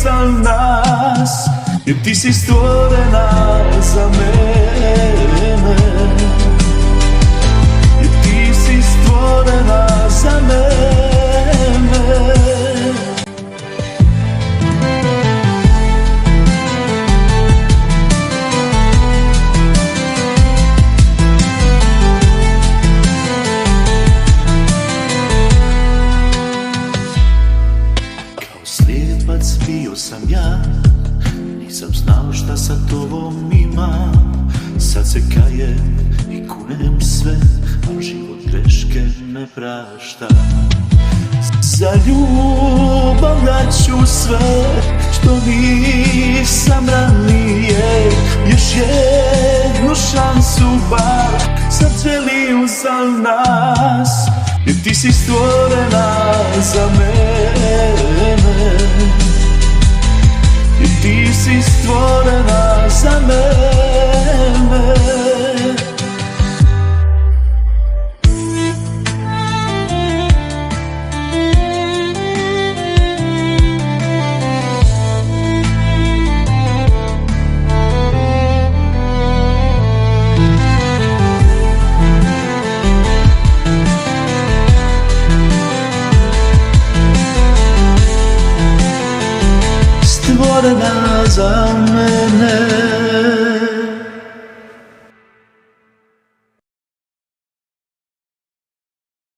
za nas, jer ti si stvorena za mene, jer ti si stvorena za mene. Slijepac bio sam ja, nisam znao šta sa tobom imam. Sad se kajem i kunem sve, al život greške ne prašta. Za ljubav daću sve što nisam ranije, još jednu šansu bar, sad želim za nas, jer ti si stvorena za mene, jer ti si stvorena za mene. Stvorena za mene.